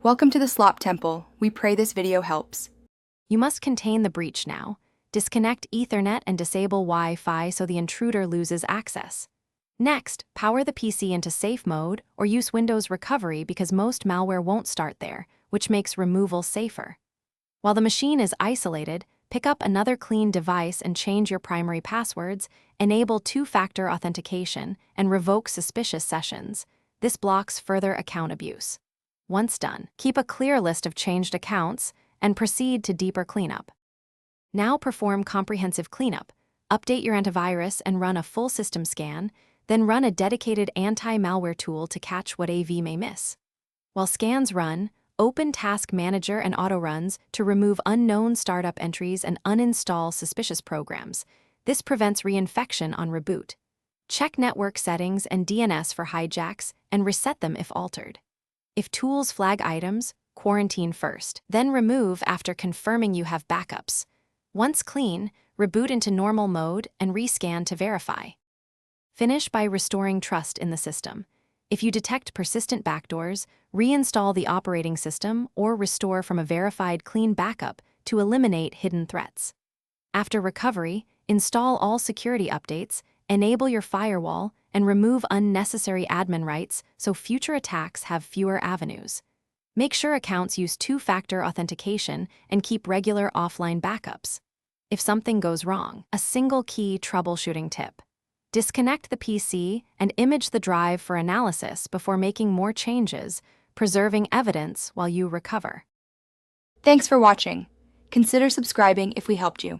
Welcome to the Slop Temple. We pray this video helps. You must contain the breach now. Disconnect Ethernet and disable Wi-Fi so the intruder loses access. Next, power the PC into safe mode or use Windows Recovery because most malware won't start there, which makes removal safer. While the machine is isolated, pick up another clean device and change your primary passwords, enable two-factor authentication, and revoke suspicious sessions. This blocks further account abuse. Once done, keep a clear list of changed accounts and proceed to deeper cleanup. Now perform comprehensive cleanup, update your antivirus and run a full system scan, then run a dedicated anti-malware tool to catch what AV may miss. While scans run, open Task Manager and autoruns to remove unknown startup entries and uninstall suspicious programs. This prevents reinfection on reboot. Check network settings and DNS for hijacks and reset them if altered. If tools flag items, quarantine first, then remove after confirming you have backups. Once clean, reboot into normal mode and rescan to verify. Finish by restoring trust in the system. If you detect persistent backdoors, reinstall the operating system or restore from a verified clean backup to eliminate hidden threats. After recovery, install all security updates, enable your firewall, and remove unnecessary admin rights so future attacks have fewer avenues. Make sure accounts use two-factor authentication and keep regular offline backups. If something goes wrong, a single key troubleshooting tip. Disconnect the PC and image the drive for analysis before making more changes, preserving evidence while you recover. Thanks for watching. Consider subscribing if we helped you.